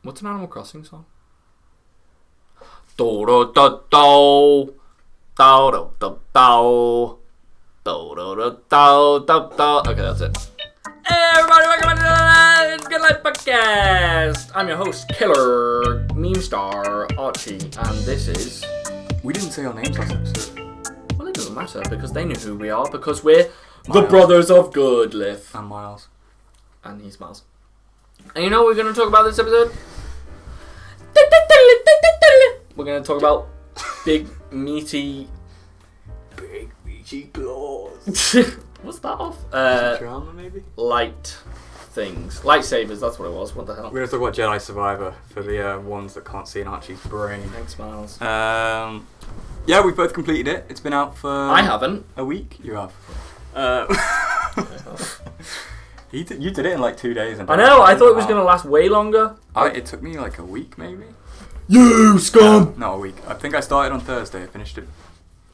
What's an Animal Crossing song? Do do do do do do do do do do do do do. Okay, that's it. Hey everybody, welcome to the Good Life Podcast. I'm your host, Killer Meme Star Archie, and this is. We didn't say our names last episode. Well, it doesn't matter because they knew who we are because we're the Brothers of Good Liffe. And Miles. And he's Miles. And you know what we're going to talk about this episode? We're going to talk about big, meaty claws. What's that off? Drama, maybe? Light things. Lightsabers, that's what it was. What the hell? We're going to talk about Jedi Survivor for the ones that can't see in Archie's brain. Thanks, Miles. Yeah, we've both completed it. It's been out for... I haven't. A week? You have. You did it in like 2 days. I know, I thought it was going to last way longer. It took me like a week, maybe. You scum! Not a week. I think I started on Thursday. I finished it.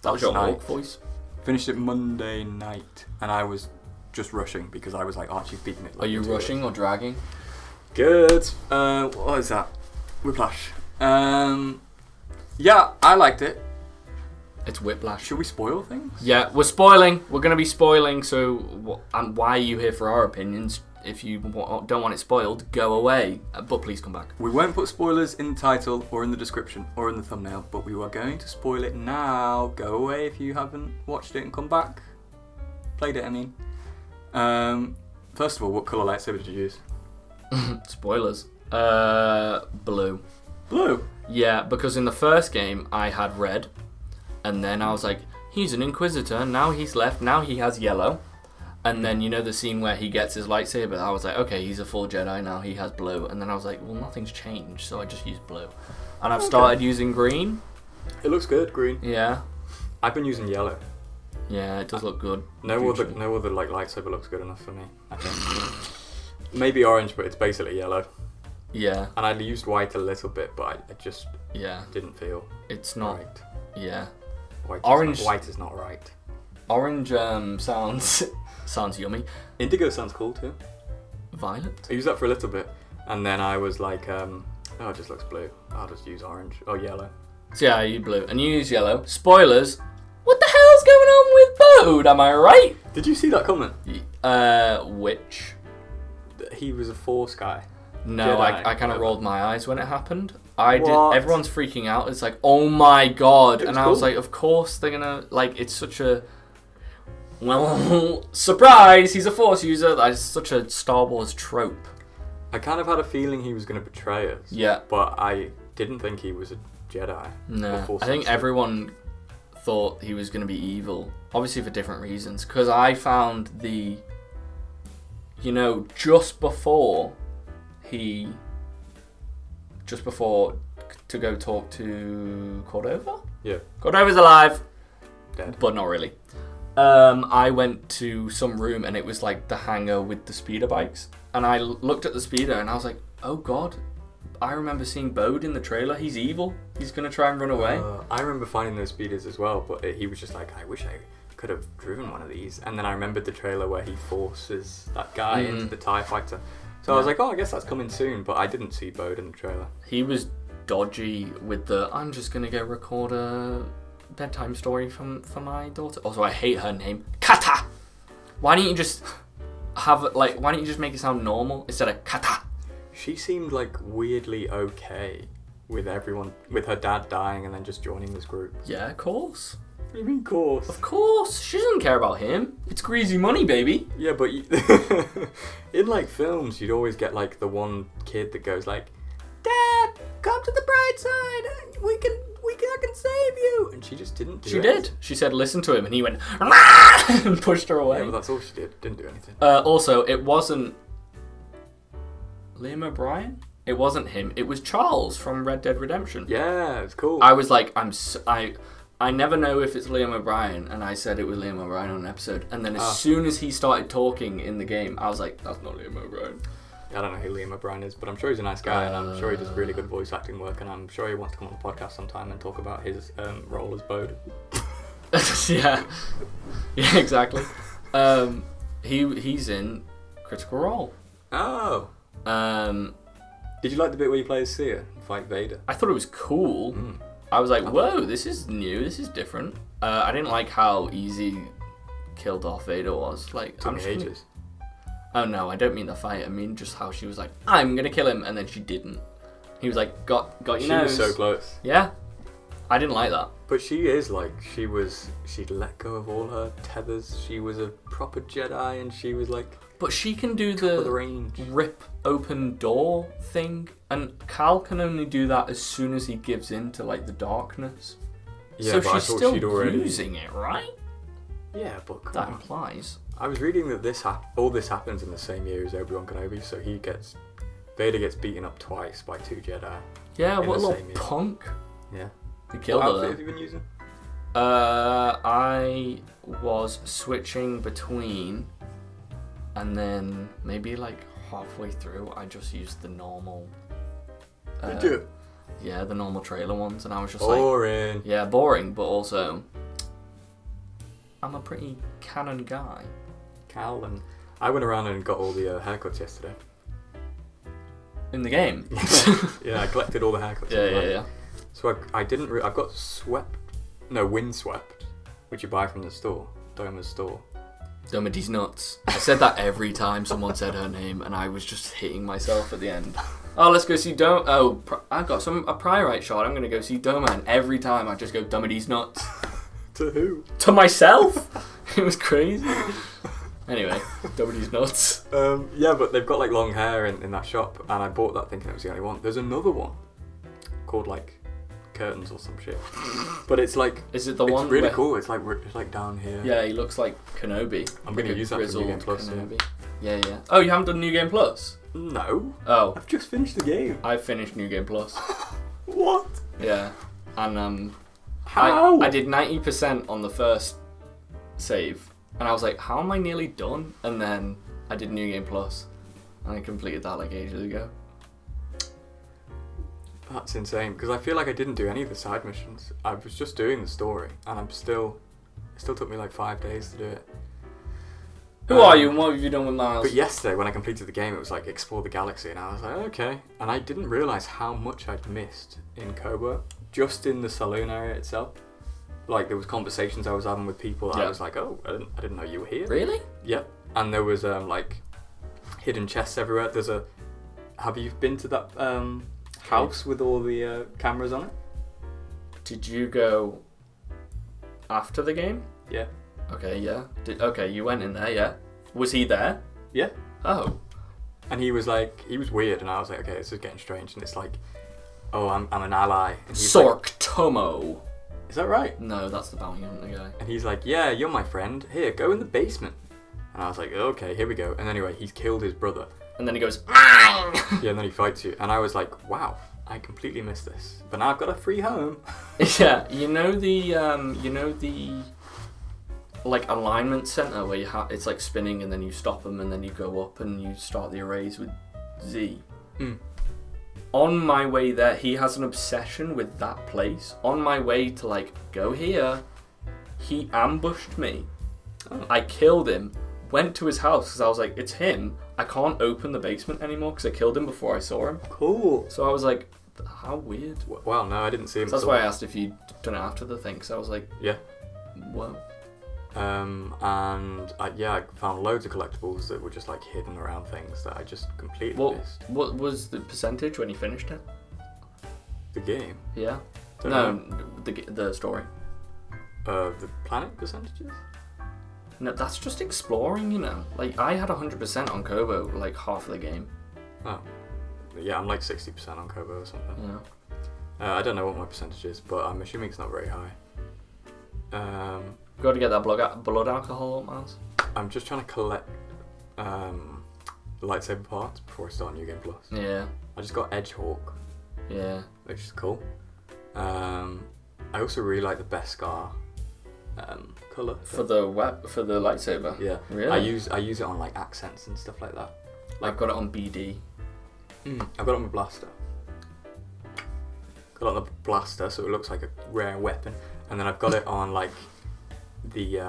That was your night. Hulk voice. Finished it Monday night, and I was just rushing because I was like, Archie's beating it. Like, Are you rushing or dragging? Good. What is that? Whiplash. Yeah, I liked it. It's Whiplash. Should we spoil things? Yeah, we're spoiling. We're going to be spoiling, so why are you here for our opinions? If you don't want it spoiled, go away. But please come back. We won't put spoilers in the title or in the description or in the thumbnail, but we are going to spoil it now. Go away if you haven't watched it and come back. Played it, I mean. First of all, what colour lightsaber did you use? Spoilers. Blue. Blue? Yeah, because in the first game, I had red. And then I was like, he's an Inquisitor. Now he's left. Now he has yellow. And then, you know, the scene where he gets his lightsaber, I was like, okay, he's a full Jedi, now he has blue. And then I was like, well, nothing's changed, so I just used blue. And I've started using green. It looks good, green. Yeah. I've been using yellow. Yeah, it does look good. No other like lightsaber looks good enough for me, I think. Maybe orange, but it's basically yellow. Yeah. And I used white a little bit, but I just didn't feel it's not right. Yeah. White is not right. Orange sounds yummy. Indigo sounds cool too. Violet? I used that for a little bit, and then I was like, oh, it just looks blue. I'll just use orange or yellow. So yeah, you blue and you use yellow. Spoilers. What the hell's going on with Bode? Am I right? Did you see that comment? Which? He was a Force guy. No, Jedi, I kind of rolled my eyes when it happened. What? Everyone's freaking out. It's like, oh my god. And I was cool. like, of course they're gonna, like, it's such a, well, surprise, he's a Force user. That's such a Star Wars trope. I kind of had a feeling he was going to betray us. Yeah. But I didn't think he was a Jedi. No, I think everyone thought he was going to be evil. Obviously for different reasons. Because I found just before to go talk to Cordova? Yeah. Cordova's alive. Dead. But not really. I went to some room and it was like the hangar with the speeder bikes. And I looked at the speeder and I was like, oh god, I remember seeing Bode in the trailer. He's evil. He's going to try and run away. I remember finding those speeders as well, but he was just like, I wish I could have driven one of these. And then I remembered the trailer where he forces that guy into the TIE fighter. So I was like, oh, I guess that's coming soon, but I didn't see Bode in the trailer. He was dodgy with I'm just going to go record a bedtime story for my daughter. Also, I hate her name. Kata! Why don't you just make it sound normal instead of Kata? She seemed like weirdly okay with everyone, with her dad dying and then just joining this group. Yeah, of course. What do you mean, course? Of course. She doesn't care about him. It's greasy money, baby. Yeah, but in like films, you'd always get like the one kid that goes like, Dad, come to the bright side. I can save you. And she just didn't do it. She did. She said, listen to him. And he went, and pushed her away. Yeah, but that's all she did. Didn't do anything. Also, it wasn't Liam O'Brien. It wasn't him. It was Charles from Red Dead Redemption. Yeah, it's cool. I was like, I never know if it's Liam O'Brien, and I said it was Liam O'Brien on an episode. And then as soon as he started talking in the game, I was like, that's not Liam O'Brien. I don't know who Liam O'Brien is, but I'm sure he's a nice guy, and I'm sure he does really good voice acting work, and I'm sure he wants to come on the podcast sometime and talk about his role as Bode. Yeah, exactly. He's in Critical Role. Oh. Did you like the bit where you play as Seer and fight Vader? I thought it was cool. I was like, whoa, this is new, this is different. I didn't like how easy killed Darth Vader was. Like, Took me ages. Oh no, I don't mean the fight. I mean just how she was like, I'm gonna kill him, and then she didn't. He was like, got your nose. She was so close. Yeah, I didn't like that. But she is like, she'd let go of all her tethers. She was a proper Jedi, and she was like. But she can do the the range. rip open door thing, and Cal can only do that as soon as he gives in to like the darkness. Yeah, So but I she's thought still she'd already. using it, right? Yeah, but come That on. implies. I was reading that all this happens in the same year as Obi-Wan Kenobi, so Vader gets beaten up twice by 2 Jedi. Yeah, In what a the little same year. punk. Yeah. He What killed outfit her. have you been using? I was switching between, and then maybe like halfway through, I just used the normal. Did you? Yeah, the normal trailer ones, and I was just like, Boring. yeah, boring, but also, I'm a pretty canon guy. Cal and I went around and got all the haircuts yesterday. In the game. Yeah, I collected all the haircuts. Yeah. So I didn't. I got windswept, which you buy from the store, Doma's store. Domity's nuts. I said that every time someone said her name, and I was just hitting myself at the end. Oh, let's go see Doma. Oh, I got a priorite shot. I'm gonna go see Doma, and every time I just go Domity's nuts. To who? To myself. It was crazy. Anyway, Domity's nuts. Yeah, but they've got like long hair in that shop, and I bought that thinking it was the only one. There's another one called like curtains or some shit, but it's like Is it the it's one? really where, cool. It's like down here. Yeah, he looks like Kenobi. I'm Like gonna a use that for New grizzled Game Plus. Kenobi. Yeah. Oh, you haven't done New Game Plus? No, Oh, I've just finished the game. I finished New Game Plus. What? Yeah, and How? I did 90% on the first save, and I was like, how am I nearly done? And then I did New Game Plus, and I completed that like ages ago. That's insane, because I feel like I didn't do any of the side missions. I was just doing the story, and it still took me like 5 days to do it. Who are you and what have you done with Miles? But yesterday, when I completed the game, it was like explore the galaxy, and I was like, okay. And I didn't realise how much I'd missed in Kobo, just in the saloon area itself. Like, there was conversations I was having with people that I was like, oh, I didn't know you were here. Really? Yep. And there was like hidden chests everywhere. Have you been to that house with all the cameras on it? Did you go after the game? Yeah. Okay, yeah. Okay, you went in there, yeah. Was he there? Yeah. Oh. And he was weird, and I was like, okay, this is getting strange. And it's like, oh, I'm an ally. And he's like, Sork Tomo. is that right? No, that's the bounty hunter guy. And he's like, yeah, you're my friend. Here, go in the basement. And I was like, okay, here we go. And anyway, he's killed his brother. And then he goes, mine! Yeah, and then he fights you. And I was like, wow, I completely missed this. But now I've got a free home. Yeah, you know the like alignment center where it's like spinning and then you stop them and then you go up and you start the arrays with Z. On my way there, he has an obsession with that place. On my way to like go here, he ambushed me. Oh. I killed him. Went to his house because I was like, it's him. I can't open the basement anymore because I killed him before I saw him. Cool. So I was like, how weird. Wow, no, I didn't see him. So that's at why I all. asked if you'd done it after the thing. Because I was like, Yeah. whoa. And I found loads of collectibles that were just like hidden around things that I just completely missed. What was the percentage when you finished it? The game? Yeah. Don't No, know. the story. The planet percentages? No, that's just exploring, you know. Like, I had 100% on Kobo, like, half of the game. Oh. Yeah, I'm like 60% on Kobo or something. Yeah. I don't know what my percentage is, but I'm assuming it's not very high. Got to get that blood alcohol up, Miles. I'm just trying to collect lightsaber parts before I start New Game Plus. Yeah. I just got Edgehawk, Yeah. which is cool. I also really like the Beskar colour. For the lightsaber? Yeah. Really? I use it on like accents and stuff like that. I've got it on BD. I've got it on my blaster. Got it on the blaster so it looks like a rare weapon. And then I've got it on like the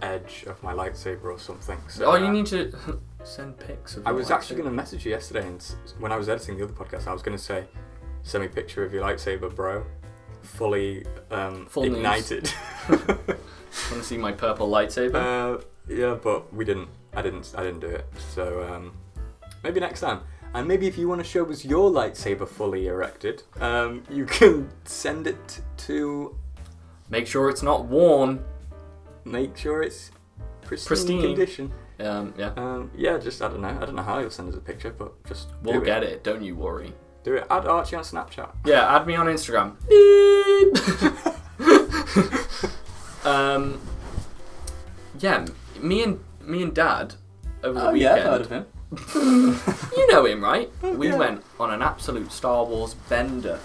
edge of my lightsaber or something. So, Oh, you need to... send pics of I your was actually lightsaber. going to message you yesterday, and when I was editing the other podcast, I was going to say, send me a picture of your lightsaber, bro. Fully Full ignited. Want to see my purple lightsaber? Yeah, but we didn't. I didn't do it. So maybe next time. And maybe if you want to show us your lightsaber fully erected, you can send it to. Make sure it's not worn. Make sure it's pristine condition. Yeah. Yeah. Just I don't know how you'll send us a picture, but just We'll get it. Don't you worry. Do it. Add Archie on Snapchat. Yeah, add me on Instagram. Yeah, me and Dad over the weekend. Yeah, I've heard of him. You know him, right? We Yeah. went on an absolute Star Wars bender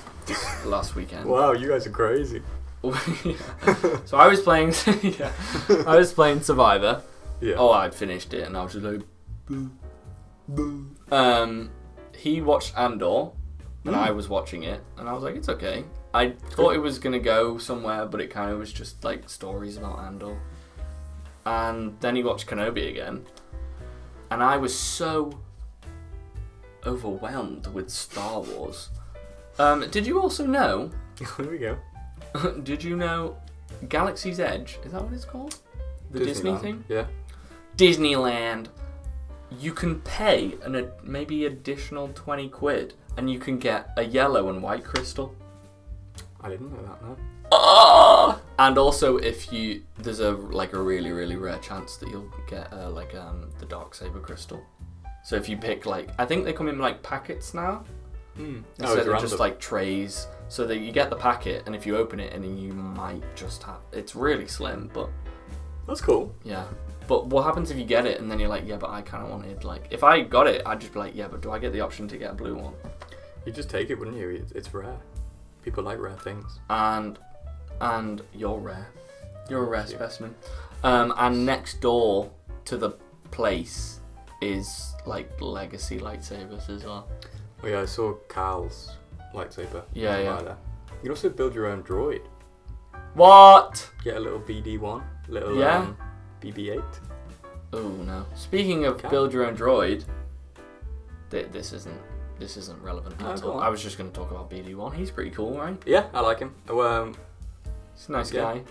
last weekend. Wow, you guys are crazy. So I was playing. Yeah, I was playing Survivor. Yeah. Oh, I'd finished it, and I was just like, boo, boo. He watched Andor, and I was watching it, and I was like, it's okay. I thought it was gonna go somewhere, but it kind of was just like stories about Andor. And then he watched Kenobi again, and I was so overwhelmed with Star Wars. Did you also know? There we go. Did you know Galaxy's Edge? Is that what it's called? The Disney Disneyland. thing? Yeah. Disneyland. You can pay maybe additional 20 quid, and you can get a yellow and white crystal. I didn't know that. No. Oh! And also, there's a really really rare chance that you'll get the dark saber crystal. So if you pick I think they come in packets now. Instead of just trays, so that you get the packet, and if you open it, and then you might just have. It's really slim, but That's cool. yeah. But what happens if you get it and then you're like, yeah, but I kind of wanted if I got it, I'd just be like, yeah, but do I get the option to get a blue one? You'd just take it, wouldn't you? It's rare. People like rare things. And you're rare. You're a rare specimen. And next door to the place is legacy lightsabers as well. Oh yeah, I saw Cal's lightsaber. Yeah, yeah. There. You can also build your own droid. What? Get a little BD1, little Yeah. BB8. Oh no. Speaking of build your own droid, this isn't relevant at go all. on. I was just going to talk about BD1. He's pretty cool, right? Yeah, I like him. He's a nice Yeah. guy.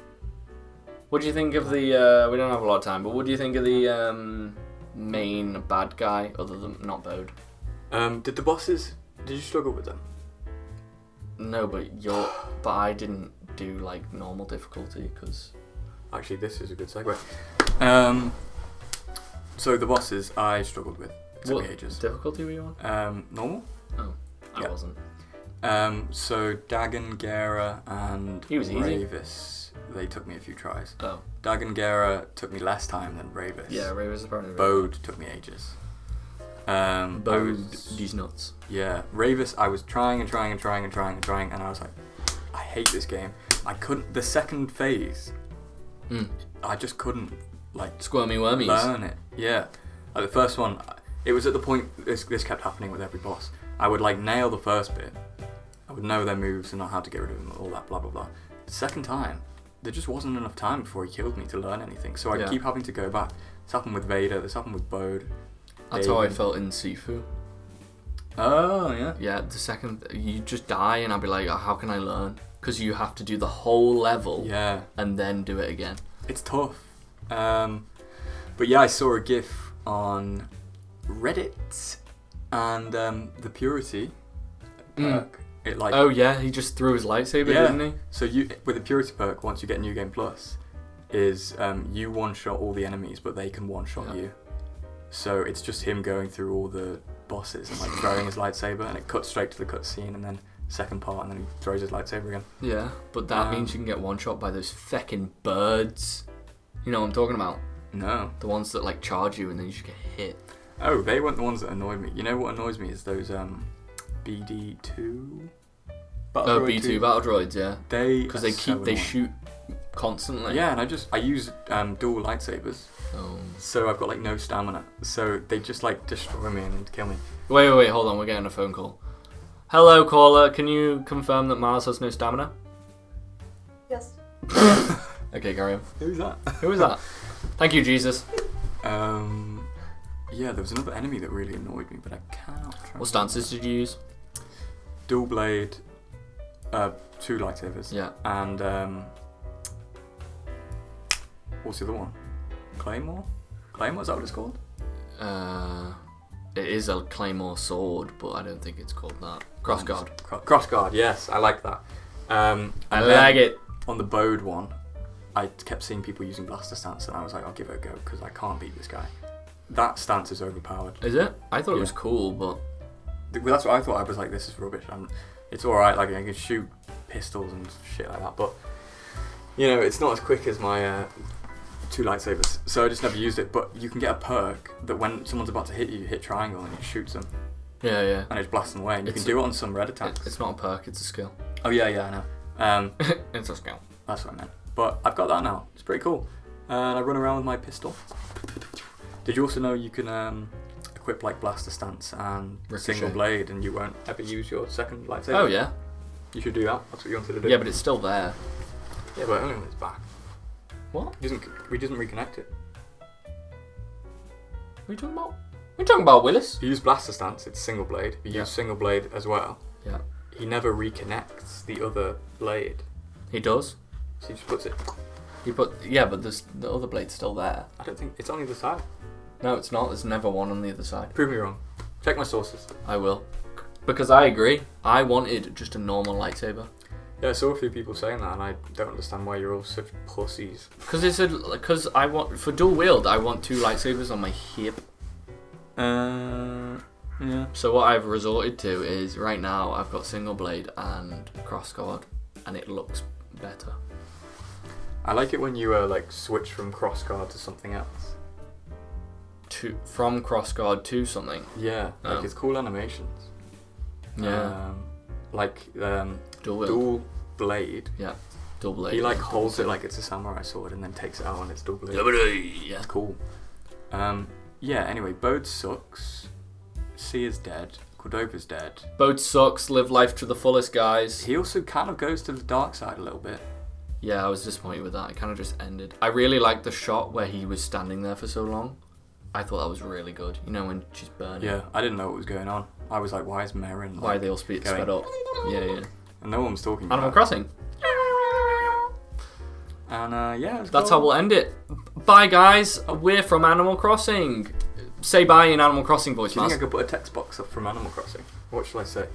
What do you think of the? We don't have a lot of time, but what do you think of the main bad guy, other than not Bode? Did the bosses? Did you struggle with them? No, but I didn't do normal difficulty because. Actually, this is a good segue. So the bosses I struggled with. It took What me ages. difficulty were you on? Normal. Oh, I Yeah. wasn't. So Dagon, Gera, and He was easy. Ravis, they took me a few tries. Oh. Dagon, Gera took me less time than Ravis. Yeah, Ray was apparently. Bode took me ages. Bode, these nuts. Yeah, Ravis, I was trying, and I was like, I hate this game. I couldn't. The second phase, I just couldn't Squirmy wormies. learn it. Yeah, the first one, it was at the point this kept happening with every boss. I would nail the first bit. I would know their moves and know how to get rid of them, all that blah blah blah. The second time, there just wasn't enough time before he killed me to learn anything. So I keep having to go back. This happened with Vader. This happened with Bode. That's how I felt in Sifu. Oh yeah. Yeah, the second you just die, and I'd be like, oh, how can I learn? Because you have to do the whole level. Yeah. And then do it again. It's tough. But yeah, I saw a GIF on Reddit, and the Purity perk. It Oh yeah, he just threw his lightsaber, didn't he? So with the Purity perk, once you get New Game Plus, is you one-shot all the enemies, but they can one-shot you. So it's just him going through all the bosses and throwing his lightsaber, and it cuts straight to the cutscene, and then second part, and then he throws his lightsaber again. Yeah, but that means you can get one-shot by those feckin' birds. You know what I'm talking about? No. The ones that charge you and then you just get hit. Oh, they weren't the ones that annoyed me. You know what annoys me is those BD2. B2 battle droids, yeah. Because they shoot constantly. Yeah, and I use dual lightsabers. Oh. So I've got no stamina. So they just destroy me and kill me. Wait, hold on, we're getting a phone call. Hello, caller. Can you confirm that Miles has no stamina? Yes. Okay, carry on. Who's that? Who was that? Thank you, Jesus. Yeah, there was another enemy that really annoyed me, but I cannot. What stances did you use? Dual blade, 2 lightsabers. Yeah. And what's the other one? Claymore? Claymore, is that what it's called? It is a claymore sword, but I don't think it's called that. Crossguard. Crossguard, yes, I like that. I like it. On the bowed one, I kept seeing people using blaster stance, and I was like, I'll give it a go because I can't beat this guy. That stance is overpowered. Is it? I thought it was cool, but Well, that's what I thought. I was like, this is rubbish. It's all right. Like I can shoot pistols and shit like that, but you know, it's not as quick as my 2 lightsabers. So I just never used it. But you can get a perk that when someone's about to hit you, you hit triangle and it shoots them. yeah. And it just blasts them away. And you can do it on some red attacks. It's not a perk, it's a skill. Oh yeah, I know. It's a skill. That's what I meant. But I've got that now. It's pretty cool. And I run around with my pistol. Did you also know you can equip like blaster stance and Ricochet. single blade, and you won't ever use your second lightsaber? Oh yeah. You should do that. That's what you wanted to do. Yeah, but it's still there. Yeah, but only when it's back. What? We doesn't reconnect it. What are you talking about? What are you talking about, Willis? If you use blaster stance, it's single blade. If you use single blade as well, Yeah. he never reconnects the other blade. He does. So he just puts it. But the other blade's still there. I don't think it's on the other side. No, it's not. There's never one on the other side. Prove me wrong. Check my sources. I will. Because I agree. I wanted just a normal lightsaber. Yeah, I saw a few people saying that, and I don't understand why you're all such pussies. Because I want for dual wield, I want 2 lightsabers on my hip. Yeah. So what I've resorted to is right now I've got single blade and crossguard, and it looks better. I like it when you like switch from crossguard to something else. From crossguard to something. Yeah, like it's cool animations. Yeah. Dual wield. dual blade. Yeah. Dual blade. He like holds it like it's a samurai sword and then takes it out and it's dual blade. Yeah. It's cool. Yeah. Anyway, Bode sucks. C is dead. Cordova's dead. Both sucks. Live life to the fullest, guys. He also kind of goes to the dark side a little bit. Yeah, I was disappointed with that. It kind of just ended. I really liked the shot where he was standing there for so long. I thought that was really good. You know, when she's burning. Yeah, I didn't know what was going on. I was like, why is Merrin? Why are they all sped up? Yeah. And no one was talking Animal about Crossing. And yeah, That's how we'll end it. Bye, guys. We're from Animal Crossing. Say bye in Animal Crossing voice, Do you think Maz. I could put a text box up from Animal Crossing? What shall I say?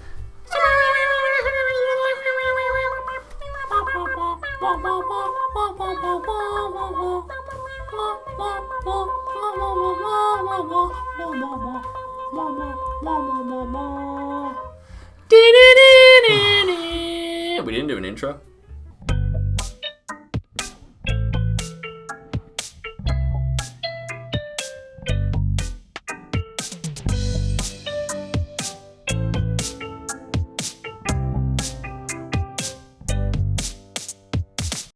We didn't do an intro.